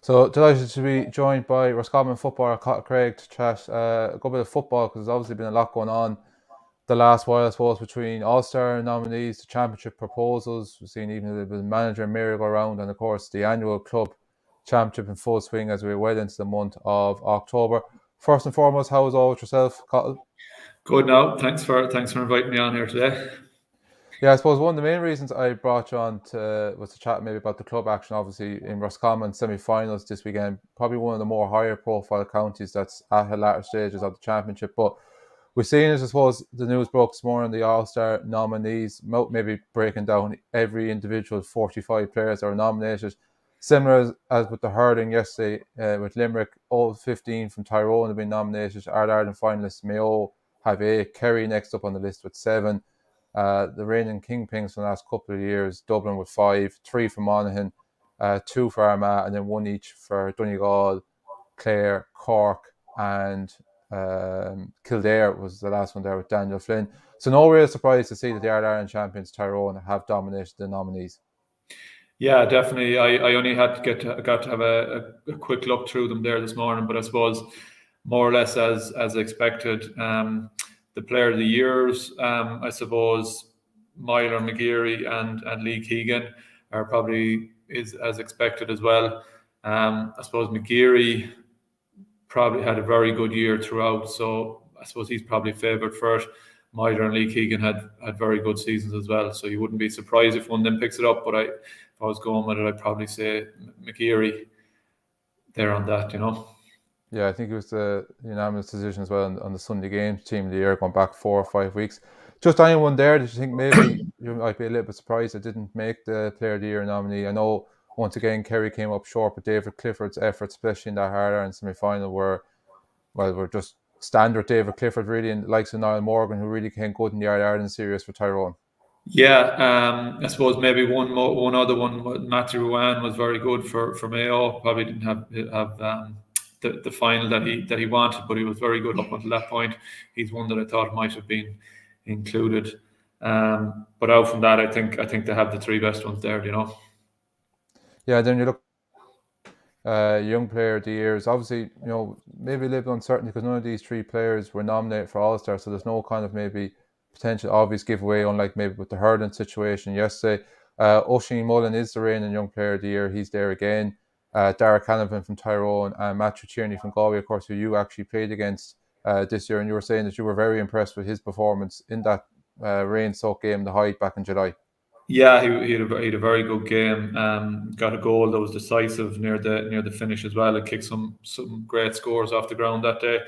So delighted to be joined by Roscommon footballer Cathal Cregg to chat a good bit of football because there's obviously been a lot going on the last while, I suppose, between AllStar nominees, the championship proposals. We've seen even a little bit of manager merry-go-round, and of course the annual club championship in full swing as we're well into the month of October. First and foremost, how is all with yourself, Cathal? Good now. Thanks for inviting me on here today. Yeah, I suppose one of the main reasons I brought you on was to chat maybe about the club action, obviously in Roscommon semi-finals this weekend. Probably one of the more higher profile counties that's at the latter stages of the championship. But we've seen it, I suppose, the news broke this morning, the All-Star nominees, maybe breaking down every individual 45 players that are nominated. Similar as with the hurling yesterday with Limerick, all 15 from Tyrone have been nominated. Ireland finalists Mayo have 8, Kerry next up on the list with 7. The reigning kingpins from the last couple of years, Dublin with 5, 3 for Monaghan, 2 for Armagh, and then 1 each for Donegal, Clare, Cork, and Kildare was the last one there with Daniel Flynn. So no real surprise to see that the Ireland champions Tyrone have dominated the nominees. Yeah, definitely. I only had to got to have a quick look through them there this morning, but I suppose more or less as expected. The player of the years, I suppose, Myler McGeary and Lee Keegan are probably is as expected as well. I suppose McGeary probably had a very good year throughout, so I suppose he's probably favoured for it. Myler and Lee Keegan had very good seasons as well, so you wouldn't be surprised if one of them picks it up. But if I was going with it, I'd probably say McGeary there on that. Yeah, I think it was the unanimous decision as well on the Sunday Games team of the year going back 4 or 5 weeks. Just anyone there, did you think maybe you might be a little bit surprised it didn't make the Player of the Year nominee? I know once again Kerry came up short, but David Clifford's efforts, especially in that hard Ireland semi-final, were just standard David Clifford really, and the likes of Niall Morgan, who really came good in the Ireland series for Tyrone. Yeah, I suppose maybe one other one, Matthew Ruan was very good for Mayo. Probably didn't have the final that he wanted, but he was very good up until that point. He's one that I thought might have been included. But out from that, I think they have the three best ones there. Yeah, then you look young player of the year is obviously, maybe a little bit uncertain because none of these 3 players were nominated for All-Star, so there's no kind of maybe potential obvious giveaway, unlike maybe with the hurling situation yesterday. Oisin Mullen is the reigning young player of the year. He's there again. Dara Canavan from Tyrone and Matthew Tierney from Galway, of course, who you actually played against this year, and you were saying that you were very impressed with his performance in that rain-soaked game, the Hyde, back in July. Yeah, he had a very good game. Got a goal that was decisive near the finish as well. It kicked some great scores off the ground that day.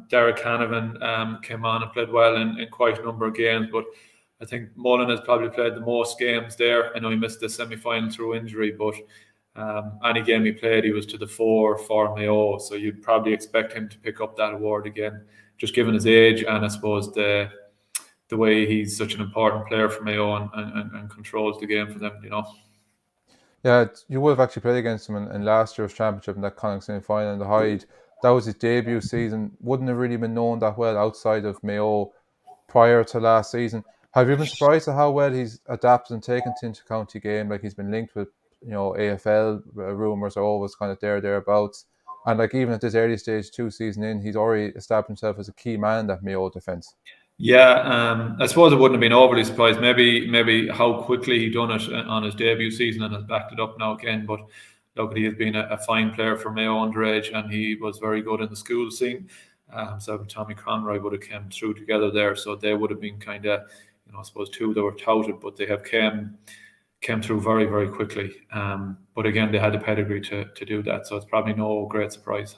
Derek Canavan came on and played well in quite a number of games, but I think Mullen has probably played the most games there. I know he missed the semi-final through injury, but any game he played, he was to the fore for Mayo. So you'd probably expect him to pick up that award again, just given his age and I suppose the way he's such an important player for Mayo and controls the game for them. Yeah, you would have actually played against him in last year's championship in that Conlon semi-final in the Hyde. That was his debut season. Wouldn't have really been known that well outside of Mayo prior to last season. Have you been surprised at how well he's adapted and taken to inter-county game? Like he's been linked with, AFL rumours are always kind of thereabouts. And like even at this early stage, 2 seasons in, he's already established himself as a key man in that Mayo defence. Yeah, I suppose I wouldn't have been overly surprised. Maybe how quickly he done it on his debut season and has backed it up now again. But look, he has been a fine player for Mayo underage, and he was very good in the school scene. So Tommy Conroy would have came through together there, so they would have been kind of, I suppose, 2 that were touted, but they have came through very very quickly. But again, they had the pedigree to do that, so it's probably no great surprise.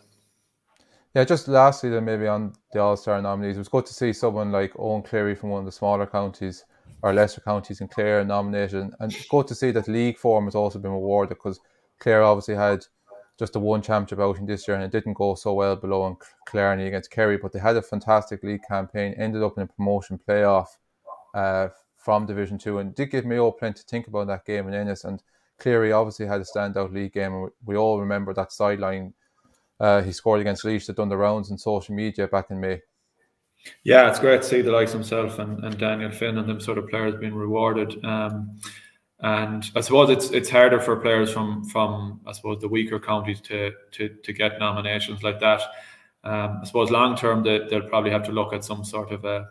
Yeah, just lastly then maybe on the All-Star nominees, it was good to see someone like Owen Cleary from one of the smaller counties or lesser counties in Clare nominated, and good to see that league form has also been awarded because Clare obviously had just the one championship outing this year and it didn't go so well below in Clarny against Kerry, but they had a fantastic league campaign, ended up in a promotion playoff from Division 2 and did give Mayo plenty to think about in that game in Ennis, and Cleary obviously had a standout league game and we all remember that sideline he scored against Laois that done the rounds in social media back in May. Yeah, it's great to see the likes of himself and Daniel Finn and them sort of players being rewarded. And I suppose it's harder for players from I suppose the weaker counties to get nominations like that. I suppose long term they'll probably have to look at some sort of a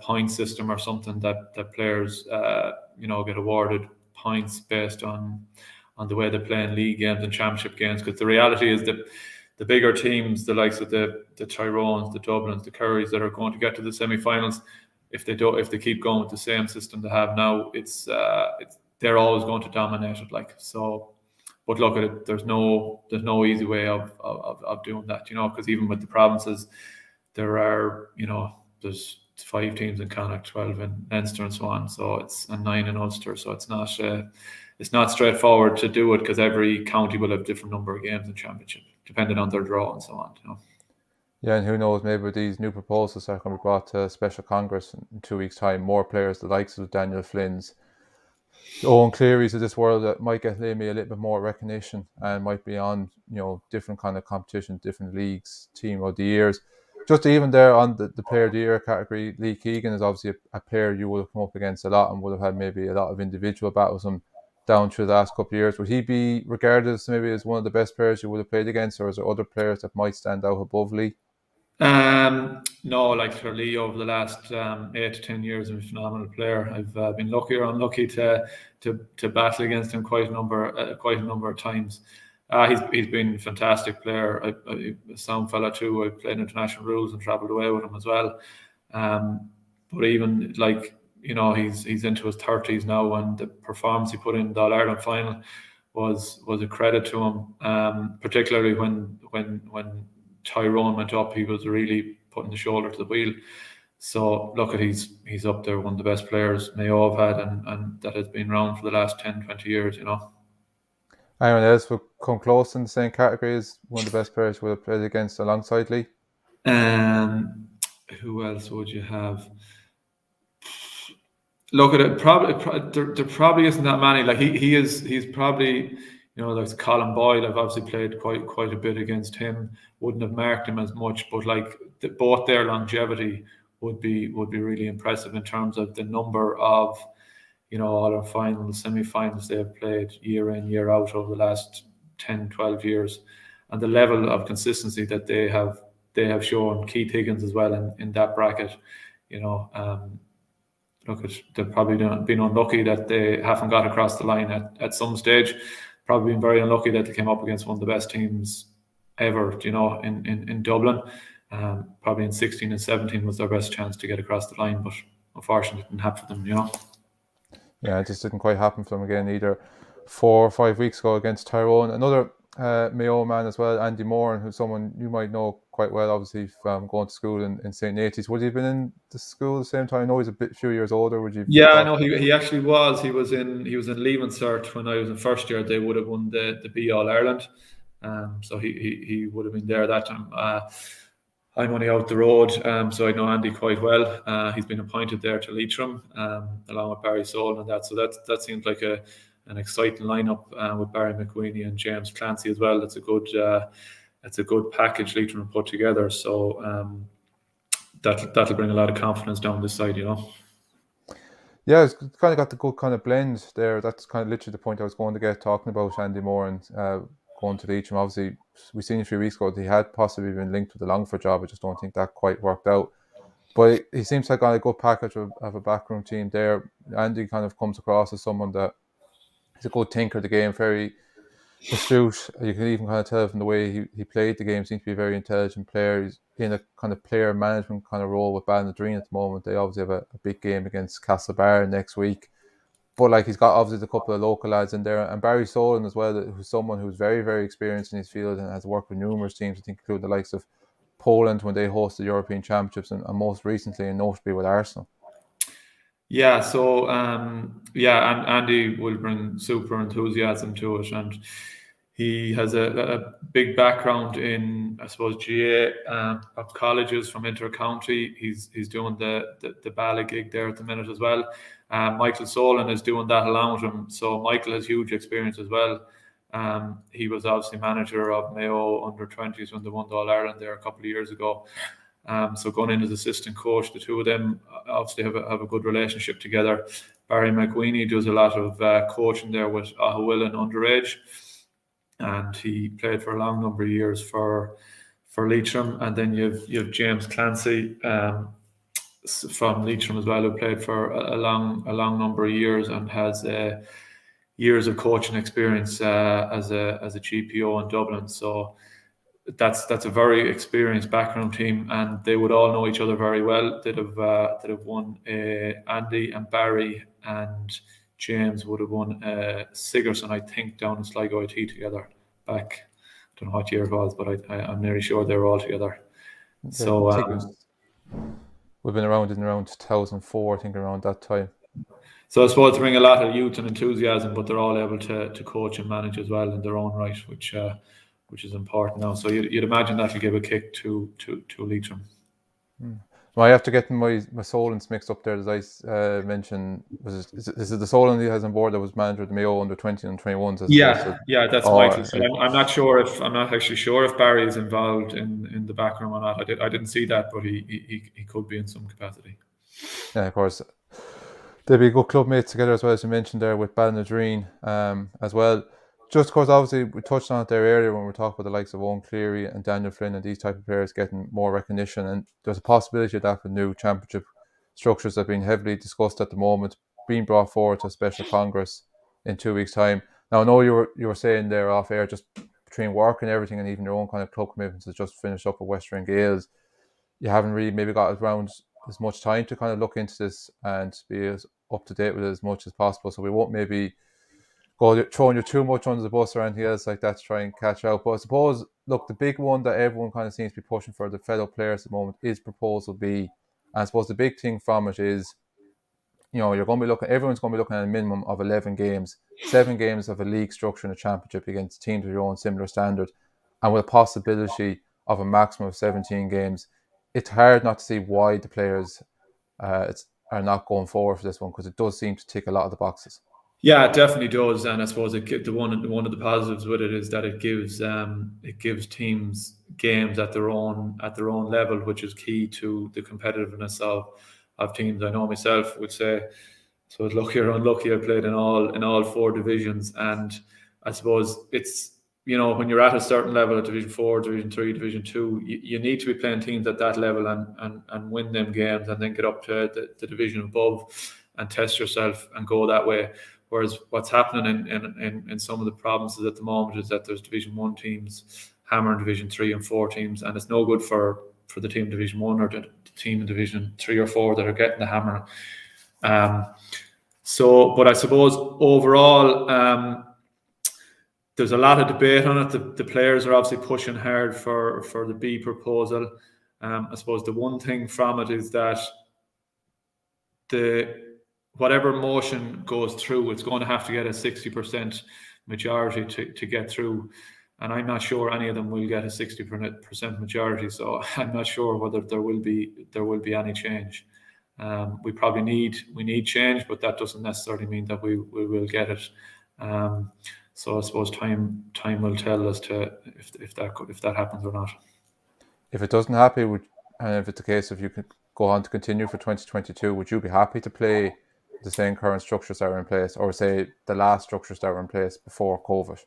point system or something that players get awarded points based on the way they play in league games and championship games. Because the reality is that the bigger teams, the likes of the Tyrones, the Dublins, the Currys that are going to get to the semi-finals, if they keep going with the same system they have now, they're always going to dominate it. Like so, but look at it. There's no easy way of doing that. Because even with the provinces, there are there's 5 teams in Connacht, 12 in Leinster, and so on. So it's 9 in Ulster. So it's not straightforward to do it because every county will have a different number of games in championship, depending on their draw and so on. Yeah, and who knows, maybe with these new proposals that are going to be brought to Special Congress in 2 weeks' time, more players, the likes of Daniel Flynn's, Owen Cleary's of this world, that might get maybe a little bit more recognition and might be on, different kind of competition, different leagues, team of the years. Just even there on the player of the year category, Lee Keegan is obviously a player you would have come up against a lot and would have had maybe a lot of individual battles with him down through the last couple of years. Would he be regarded as maybe as one of the best players you would have played against, or is there other players that might stand out above Lee? No, like for Lee over the last 8 to 10 years, he's a phenomenal player. I've been lucky or unlucky to battle against him quite a number of times. He's been a fantastic player. A sound fella too. I played international rules and travelled away with him as well. But even he's into his 30s now, and the performance he put in the All-Ireland final was a credit to him. Particularly when Tyrone went up, he was really putting the shoulder to the wheel. So look at he's up there, one of the best players Mayo have had and that has been around for the last 10-20 years. Anyone else would come close in the same category as one of the best players would have played against alongside Lee? Who else would you have? Look at it. There probably isn't that many. Like he's probably there's Colin Boyle. I've obviously played quite a bit against him. Wouldn't have marked him as much, but both their longevity would be really impressive in terms of the number of all our finals, semi-finals they have played year in, year out over the last 10, 12 years, and the level of consistency that they have shown. Keith Higgins as well in that bracket. They've probably been unlucky that they haven't got across the line at some stage. Probably been very unlucky that they came up against one of the best teams ever, in Dublin. Probably in 16 and 17 was their best chance to get across the line, but unfortunately it didn't happen for them, Yeah, it just didn't quite happen for them again either. 4 or 5 weeks ago against Tyrone. Another Mayo man as well, Andy Moran, who's someone you might know quite well, obviously, from going to school in St. Nathan's. Would he have been in the school at the same time? I know he's a few years older. Would you? Yeah, I know he actually was. He was in Leaving Cert when I was in first year. They would have won the B All Ireland, so he would have been there that time. I'm only out the road, so I know Andy quite well. He's been appointed there to Leitrim, along with Barry Solon and that. So that seems like an exciting lineup with Barry McWeeny and James Clancy as well. It's a good package Leitrim put together. So that'll bring a lot of confidence down this side, Yeah, it's kind of got the good kind of blend there. That's kind of literally the point I was going to get talking about Andy Moran going to Leitrim. Obviously, we seen a few weeks ago that he had possibly been linked with the Longford job. I just don't think that quite worked out. But he seems like a good package of a backroom team there. Andy kind of comes across as someone that he's a good thinker of the game, very astute. You can even kind of tell from the way he played the game. Seems to be a very intelligent player. He's in a kind of player management kind of role with Ballynadreen at the moment. They obviously have a big game against Castlebar next week. But he's got obviously a couple of local lads in there, and Barry Solon as well, who's someone who's very, very experienced in his field and has worked with numerous teams, I think, including the likes of Poland when they host the European Championships, and most recently and notably with Arsenal. Yeah, so and Andy will bring super enthusiasm to it, and he has a big background in, I suppose, GA colleges from inter-county. He's doing the Bala gig there at the minute as well. Michael Solon is doing that along with him. So Michael has huge experience as well. He was obviously manager of Mayo under-20s when they won the All-Ireland there a couple of years ago. So going in as assistant coach, the two of them obviously have a good relationship together. Barry McWeeny does a lot of coaching there with Ahawillan underage, and he played for a long number of years for Leitrim. And then you've James Clancy from Leitrim as well, who played for a long number of years and has years of coaching experience as a GPO in Dublin. So that's a very experienced background team, and they would all know each other very well. They'd have won Andy and Barry and James would have won Sigerson, I think, down in Sligo IT together back. I don't know what year it was, but I'm nearly sure they were all together. So we've been around in around 2004, I think, around that time. So I suppose to bring a lot of youth and enthusiasm, but they're all able to coach and manage as well in their own right, which is important now. So you'd imagine that'll give a kick to Leitrim. Well, I have to get my Solons mixed up there, as I mentioned. Is it the Solon he has on board that was manager of the Mayo under 20 and 21s? Yeah, that's Michael. So I'm not actually sure if Barry is involved in the background or not. I didn't see that, but he could be in some capacity. Yeah, of course. They'd be good club mates together as well, as you mentioned there, with Ballinadreen as well. Just because obviously we touched on it there earlier when we were talking about the likes of Owen Cleary and Daniel Flynn and these type of players getting more recognition, and there's a possibility of that with new championship structures that have been heavily discussed at the moment being brought forward to a special congress in 2 weeks' time. Now I know you were saying there off air, just between work and everything and even your own kind of club commitments, has just finished up with Western Gales, you haven't really maybe got around as much time to kind of look into this and be as up to date with it as much as possible. So we won't maybe go throwing you too much under the bus or anything else like that to try and catch out. But I suppose, look, the big one that everyone kind of seems to be pushing for the fellow players at the moment is Proposal B. And I suppose the big thing from it is, you're going to be everyone's going to be looking at a minimum of 11 games, 7 games of a league structure in a championship against teams of your own similar standard, and with a possibility of a maximum of 17 games. It's hard not to see why the players are not going forward for this one, because it does seem to tick a lot of the boxes. Yeah, it definitely does, and I suppose one of the positives with it is that it gives teams games at their own level, which is key to the competitiveness of teams. I know myself would say, so it's lucky or unlucky, I played in all 4 divisions, and I suppose it's, when you're at a certain level at Division 4, Division 3, Division 2, you need to be playing teams at that level and win them games, and then get up to the division above and test yourself and go that way. Whereas what's happening in some of the provinces at the moment is that there's Division 1 teams hammering Division 3 and 4 teams, and it's no good for the team in Division 1 or the team in Division 3 or 4 that are getting the hammer. But I suppose overall, there's a lot of debate on it. The players are obviously pushing hard for the B proposal. I suppose the one thing from it is that whatever motion goes through, it's going to have to get a 60% majority to get through. And I'm not sure any of them will get a 60% majority. So I'm not sure whether there will be any change. We probably need change, but that doesn't necessarily mean that we will get it. So I suppose time will tell as to if that happens or not. If it doesn't happen, and if it's the case, if you could go on to continue for 2022, would you be happy to play the same current structures that were in place, or say the last structures that were in place before COVID?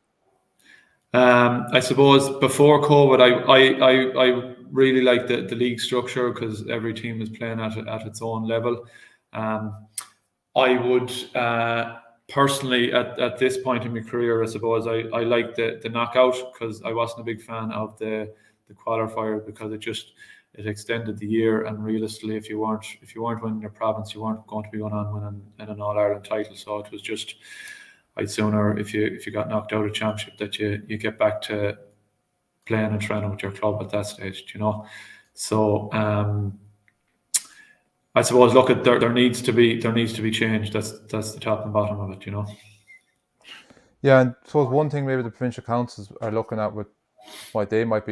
I suppose before COVID, I really like the league structure because every team is playing at its own level. I would personally, at this point in my career, I suppose I like the knockout, because I wasn't a big fan of the qualifier, because it extended the year, and realistically, if you weren't winning your province, you weren't going to be going on winning an All-Ireland title. So it was just, I'd sooner if you got knocked out of championship that you get back to playing and training with your club at that stage, So I suppose there needs to be change. That's the top and bottom of it, Yeah, and I suppose one thing maybe the provincial councils are looking at with why they might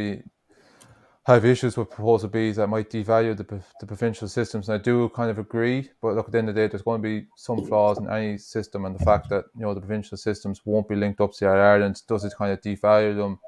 have issues with Proposal Bs that might devalue the provincial systems. And I do kind of agree, but look, at the end of the day, there's going to be some flaws in any system, and the fact that the provincial systems won't be linked up to Ireland does it kind of devalue them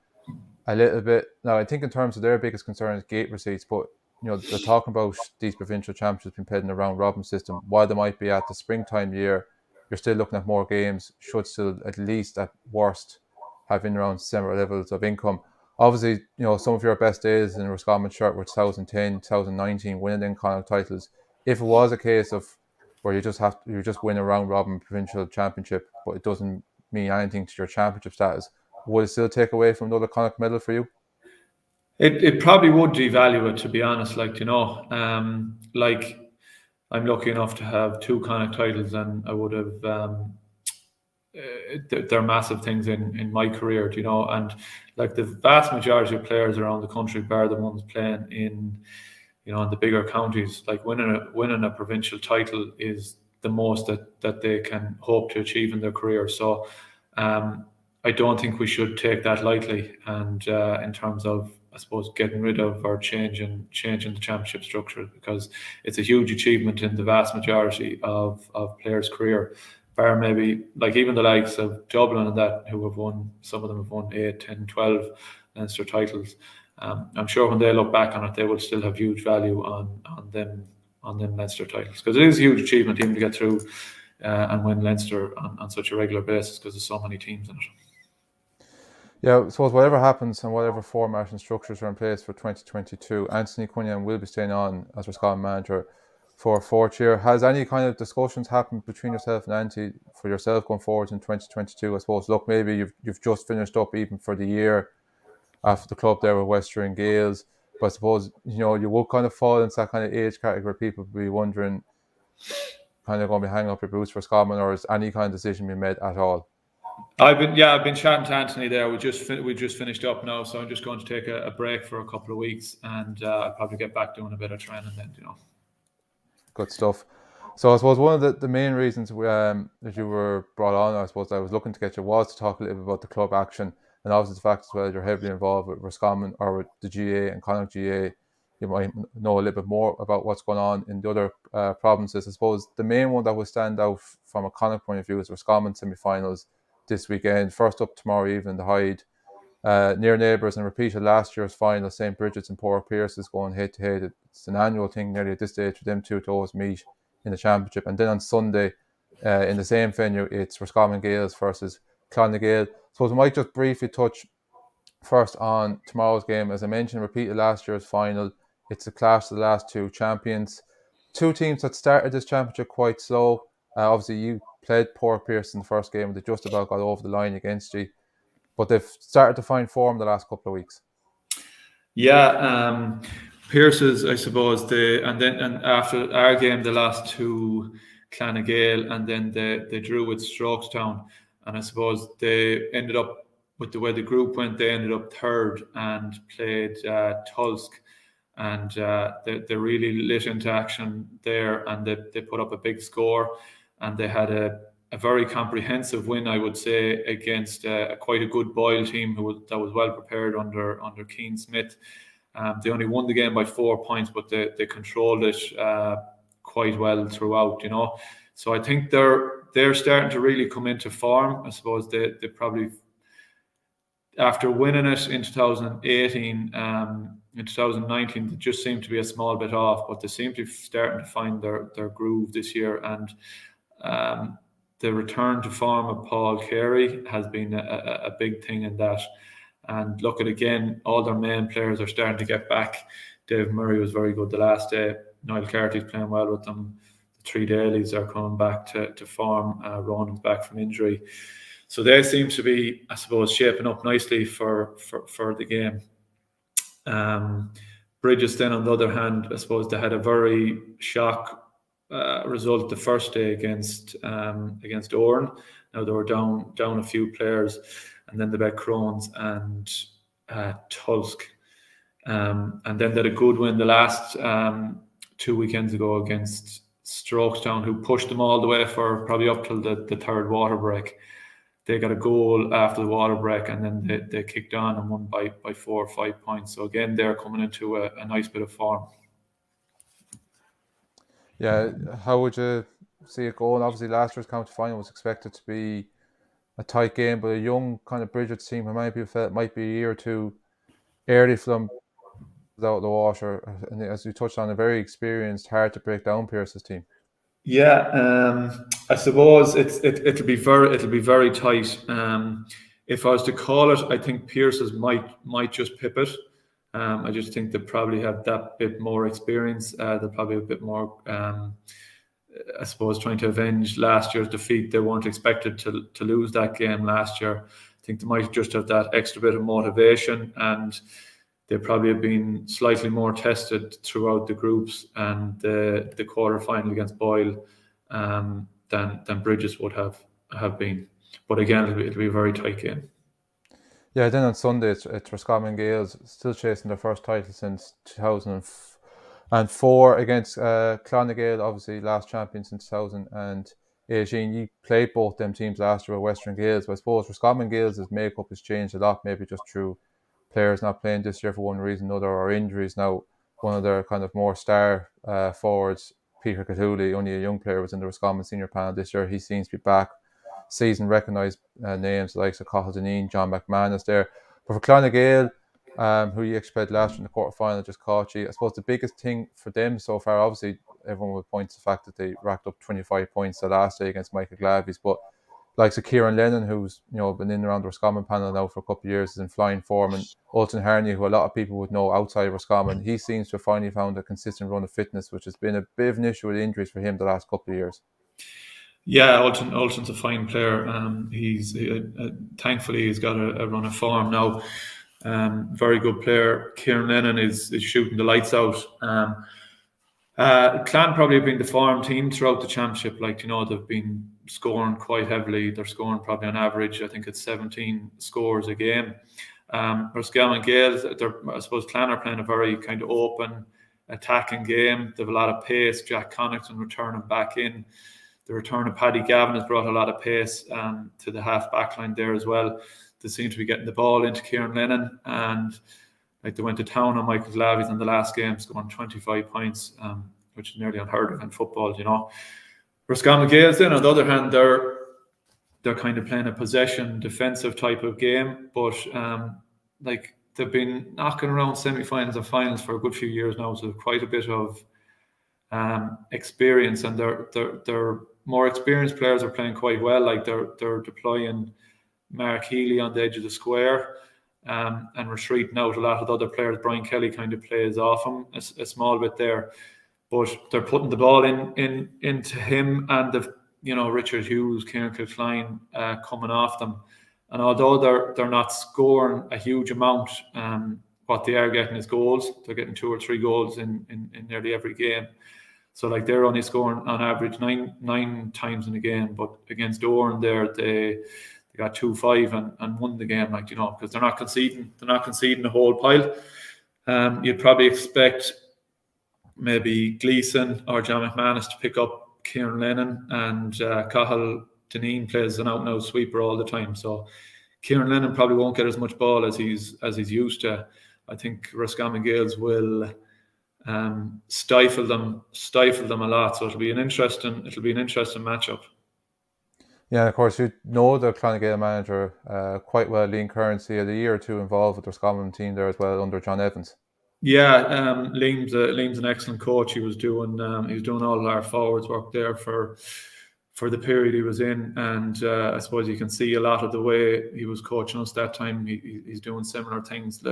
a little bit. Now, I think in terms of their biggest concern is gate receipts, but they're talking about these provincial championships being played in a round robin system. While they might be at the springtime year, you're still looking at more games. Should still at least at worst have in around similar levels of income. Obviously, some of your best days in a Roscommon shirt were 2010, 2019, winning then Conlon titles. If it was a case of where you just win a round robin provincial championship, but it doesn't mean anything to your championship status, would it still take away from another Connacht medal for you? It probably would devalue it, to be honest. Like I'm lucky enough to have two Connacht titles, and I would have. They're massive things in my career, and like the vast majority of players around the country, bar the ones playing in the bigger counties, like winning a provincial title is the most that they can hope to achieve in their career. So I don't think we should take that lightly. And in terms of, I suppose, getting rid of or changing the championship structure, because it's a huge achievement in the vast majority of players' career. Bar maybe like even the likes of Dublin and that, who have won, some of them have won 8, 10, 12 Leinster titles. I'm sure when they look back on it, they will still have huge value on them Leinster titles, because it is a huge achievement even to get through and win Leinster on such a regular basis, because there's so many teams in it. Yeah, I suppose whatever happens and whatever format and structures are in place for 2022, Anthony Cunningham will be staying on as Roscommon manager for a fourth year. Has any kind of discussions happened between yourself and Anthony for yourself going forward in 2022? I suppose, look, maybe you've just finished up even for the year after the club there with Western Gales, but I suppose you will kind of fall into that kind of age category where people will be wondering, kind of going to be hanging up your boots for Scotland, or is any kind of decision being made at all? I've been chatting to Anthony there. We just finished up now, so I'm just going to take a break for a couple of weeks, and I'll probably get back doing a bit of training then. Good stuff. So I suppose one of the main reasons that you were brought on, I suppose I was looking to get you, was to talk a little bit about the club action, and obviously the fact as well you're heavily involved with Roscommon or with the GA and Connacht GA. You might know a little bit more about what's going on in the other provinces. I suppose the main one that will stand out from a Connacht point of view is Roscommon semi-finals this weekend. First up tomorrow evening, the Hyde. Near neighbours and repeated last year's final, St. Bridget's and Port Pierce is going head to head. It's an annual thing nearly at this stage for them two to always meet in the championship. And then on Sunday, in the same venue, it's Roscommon Gales versus Clonagale Gale. So we might just briefly touch first on tomorrow's game. As I mentioned, repeated last year's final. It's a clash of the last two champions. Two teams that started this championship quite slow. Obviously, you played Port Pierce in the first game, and they just about got over the line against you. But they've started to find form the last couple of weeks. Yeah, Pierce's, I suppose, and after our game, the last two Clonagale, and then they drew with Strokestown, and I suppose they ended up, with the way the group went, they ended up third and played Tulsk, and they really lit into action there, and they put up a big score, and they had a very comprehensive win, I would say, against quite a good Boyle team that was well prepared under Keane Smith. They only won the game by 4 points, but they controlled it quite well throughout. So I think they're starting to really come into form. I suppose they probably, after winning it in 2018, in 2019, they just seemed to be a small bit off, but they seem to be starting to find their groove this year. And the return to form of Paul Carey has been a big thing in that. And look at, again, all their main players are starting to get back. Dave Murray was very good the last day. Niall Carty's playing well with them. The three Dailies are coming back to form. Ronan's back from injury. So they seem to be, I suppose, shaping up nicely for the game. Bridges then, on the other hand, I suppose they had a very shock result the first day against Oran. Now they were down a few players, and then they bet Crones and Tulsk, and then they had a good win the last 2 weekends ago against Strokestown, who pushed them all the way for probably up till the third water break. They got a goal after the water break, and then they kicked on and won by 4 or 5 points. So again, they're coming into a nice bit of form. Yeah, how would you see it going? Obviously, last year's county final was expected to be a tight game, but a young kind of Bridget's team who might be felt might be a year or two early for them. out of the water. And as you touched on, a very experienced, hard to break down Pierce's team. Yeah, I suppose it'll be very tight. If I was to call it, I think Pierce's might just pip it. I just think they probably have that bit more experience. They're probably a bit more, I suppose, trying to avenge last year's defeat. They weren't expected to lose that game last year. I think they might just have that extra bit of motivation, and they probably have been slightly more tested throughout the groups and the quarter final against Boyle than Bridges would have been. But again, it'll be a very tight game. Yeah, then on Sunday, it's Roscommon Gales still chasing their first title since 2004 against Clonagale, obviously last champion since 2018. You played both them teams last year with Western Gales, but I suppose Roscommon Gales' makeup has changed a lot, maybe just through players not playing this year for one reason or another, or injuries. Now, one of their kind of more star forwards, Peter Catuli, only a young player, was in the Roscommon senior panel this year. He seems to be back. Season recognised names like Cathal Cregg, John McManus there. But for Clonagale, who you expect last year in the quarter final, just caught you. I suppose the biggest thing for them so far, obviously, everyone would point to the fact that they racked up 25 points the last day against Michael Glavies, but like Kieran Lennon, who's been in around the Roscommon panel now for a couple of years, is in flying form, and Alton Harney, who a lot of people would know outside of Roscommon, he seems to have finally found a consistent run of fitness, which has been a bit of an issue with injuries for him the last couple of years. Yeah, Alton's a fine player. He's thankfully he's got a run of form now. Very good player. Kieran Lennon is shooting the lights out. Clan probably have been the form team throughout the championship. They've been scoring quite heavily. They're scoring probably on average, I think it's 17 scores a game. Roscommon Gales, I suppose Clan are playing a very kind of open, attacking game. They have a lot of pace. Jack Connaughton returning back in. The return of Paddy Gavin has brought a lot of pace to the half back line there as well. They seem to be getting the ball into Kieran Lennon, and they went to town on Michael Glavies in the last game, scoring 25 points, which is nearly unheard of in football, Roscommon Gales, then, on the other hand, they're kind of playing a possession, defensive type of game, but they've been knocking around semi-finals and finals for a good few years now, so quite a bit of experience, and they're more experienced players are playing quite well. They're deploying Mark Healy on the edge of the square, and retreating out a lot of the other players. Brian Kelly kind of plays off him a small bit there, but they're putting the ball into him and Richard Hughes, Kieran Kilcline coming off them. And although they're not scoring a huge amount, what they are getting is goals. They're getting 2 or 3 goals in nearly every game. So they're only scoring on average nine times in a game, but against Oran there they got 2-5 and won the game, because they're not conceding the whole pile. You'd probably expect maybe Gleeson or John McManus to pick up Kieran Lennon, and Cathal Deneen plays an out-and-out sweeper all the time. So Kieran Lennon probably won't get as much ball as he's used to. I think Roscommon Gales will stifle them a lot. So it'll be an interesting matchup. Yeah, of course, you know the Clonagale manager quite well, Liam Currency, had a year or two involved with the Roscommon team there as well under John Evans. Yeah, Liam's an excellent coach. He was doing all our forwards work there for the period he was in, and I suppose you can see a lot of the way he was coaching us that time. He's doing similar things.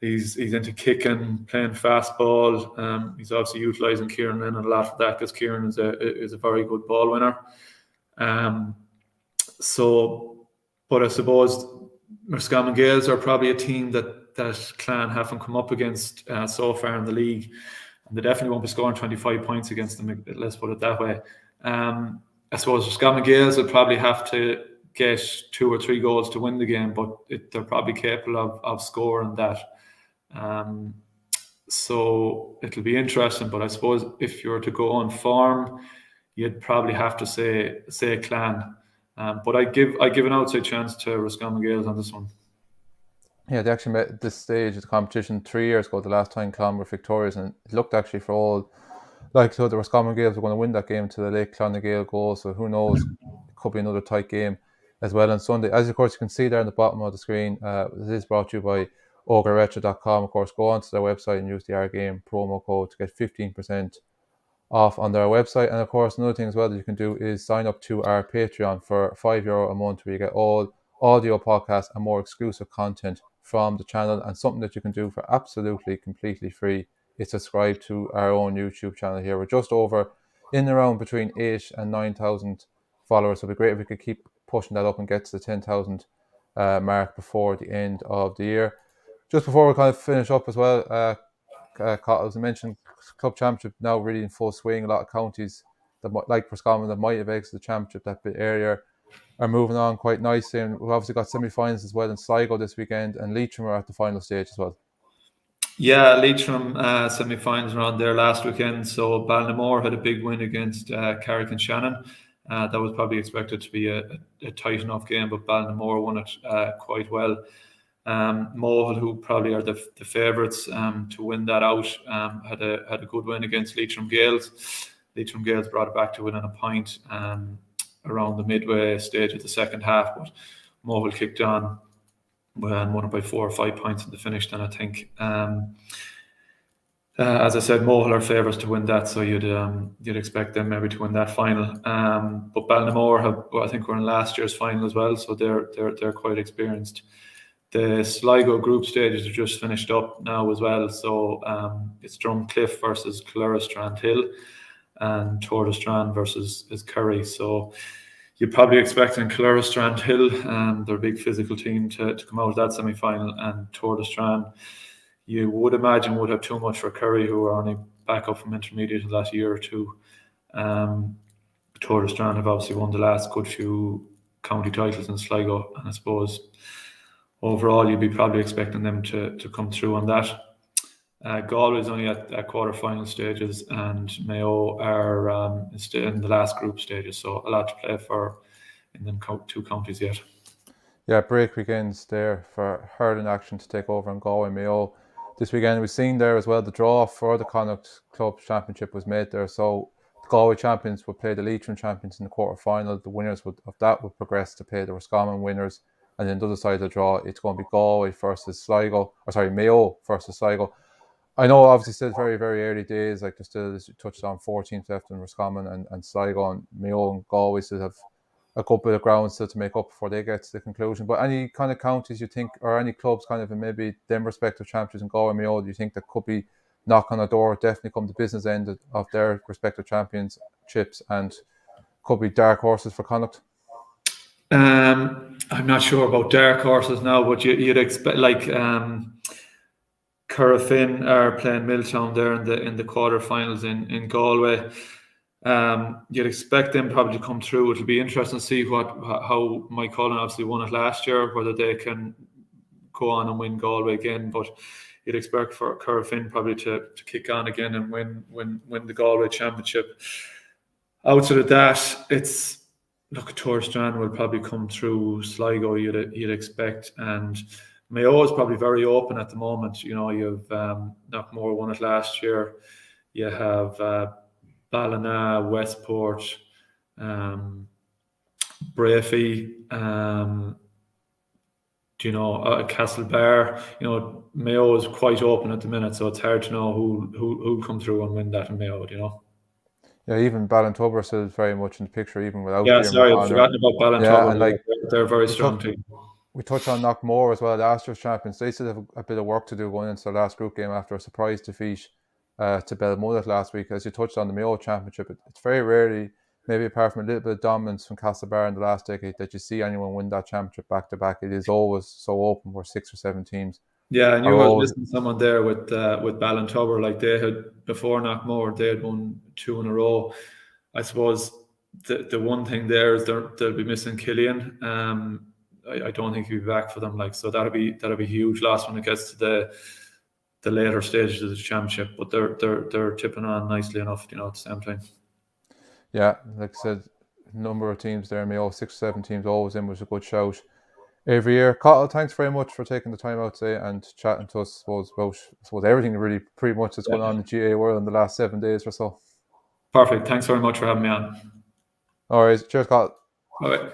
He's into kicking, playing fastball. He's obviously utilising Kieran Lennon a lot for that, because Kieran is a very good ball winner. But I suppose Roscommon Gales are probably a team that Clan haven't come up against so far in the league, and they definitely won't be scoring 25 points against them. Let's put it that way. I suppose Roscommon Gales will probably have to get 2 or 3 goals to win the game, but they're probably capable of scoring that. So it'll be interesting. But I suppose if you were to go on form, you'd probably have to say Clan. But I give an outside chance to Roscommon Gales on this one. Yeah, they actually met at this stage of the competition 3 years ago, the last time Clan were victorious, and it looked actually for all likelihood the Roscommon Gales were going to win that game to the late Clonagale goal. So who knows, it could be another tight game as well on Sunday. As of course you can see there on the bottom of the screen, this is brought to you by ogreretro.com. Of course, go onto their website and use the Our Game promo code to get 15% off on their website. And of course, another thing as well that you can do is sign up to our Patreon for €5 a month, where you get all audio podcasts and more exclusive content from the channel. And something that you can do for absolutely completely free is subscribe to our own YouTube channel here. We're just over in around between 8 and 9,000 followers, so it'd be great if we could keep pushing that up and get to the 10,000 mark before the end of the year. Just before we kind of finish up as well, as I mentioned, club championship now really in full swing. A lot of counties that like Roscommon that might have exited the championship that bit earlier are moving on quite nicely, and we've obviously got semi-finals as well in Sligo this weekend, and Leitrim are at the final stage as well. Yeah, Leitrim semi-finals around there last weekend. So Ballinamore had a big win against Carrick and Shannon. That was probably expected to be a tight enough game, but Ballinamore won it quite well. Mohill, who probably are the favourites to win that out, had a good win against Leitrim Gales. Leitrim Gales brought it back to within a point around the midway stage of the second half, but Mohill kicked on and won it by 4 or 5 points in the finish then, I think. As I said, Mohill are favourites to win that, so you'd expect them maybe to win that final. But Ballinamore I think were in last year's final as well, so they're quite experienced. The Sligo group stages are just finished up now as well, so it's Drumcliff versus Strandhill and Strand versus Kerry. So you're probably expecting Strandhill, their big physical team, to come out of that semi-final, and Strand, you would imagine, would have too much for Kerry, who are only back up from intermediate in the last year or two. Strand have obviously won the last good few county titles in Sligo, and I suppose overall you'd be probably expecting them to come through on that. Galway's only at quarter-final stages, and Mayo are in the last group stages, so a lot to play for in them two counties yet. Yeah, break weekends there for hurling action to take over in Galway. Mayo this weekend. We've seen there as well the draw for the Connacht Club Championship was made there, so the Galway champions would play the Leitrim champions in the quarter-final. The winners of that would progress to play the Roscommon winners, and then the other side of the draw, it's going to be Galway versus Mayo versus Sligo. I know obviously still very, very early days, like there's still, as you touched on, 4 teams left in Roscommon and Sligo, and Mayo and Galway still have a couple of grounds still to make up before they get to the conclusion. But any kind of counties you think, or any clubs kind of in maybe them respective champions in Galway and Mayo, do you think that could be knock on the door, definitely come to the business end of their respective championships, and could be dark horses for Connacht? I'm not sure about dark horses now, but you'd expect, like, Currafin are playing Milltown there in the quarterfinals in Galway. You'd expect them probably to come through. It'll be interesting to see how Mike Cullen obviously won it last year, whether they can go on and win Galway again. But you'd expect for Currafin probably to kick on again and win the Galway championship. Outside of that, it's Strand will probably come through. Sligo you'd expect, and Mayo is probably very open at the moment. You have Knockmore won it last year. You have Ballina, Westport, Brafey, Castlebar. Mayo is quite open at the minute, so it's hard to know who'll come through and win that in Mayo. Yeah, even Ballintubber still very much in the picture, even without. Yeah, sorry, I've forgotten about Ballintubber. Yeah, and they're a very strong team. We touched on Knockmore as well, last year's champions. They still have a bit of work to do going into their last group game after a surprise defeat to Belmullet last week. As you touched on the Mayo Championship, it's very rarely, maybe apart from a little bit of dominance from Castlebar in the last decade, that you see anyone win that championship back to back. It is always so open, where 6 or 7 teams. Yeah, I knew I was missing someone there with Ballintubber. Like, they had, before Knockmore, they had won 2 in a row. I suppose the one thing there is they'll be missing Killian. I don't think he'll be back for them. Like, so that'll be a huge loss when it gets to the later stages of the championship. But they're tipping on nicely enough, at the same time. Yeah, like I said, number of teams there, Mayo, 6 or 7 teams always in, was a good shout every year. Cathal, thanks very much for taking the time out today and chatting to us about everything really pretty much that's going on in the GA world in the last 7 days or so. Perfect. Thanks very much for having me on. All right. Cheers, Cathal. All right.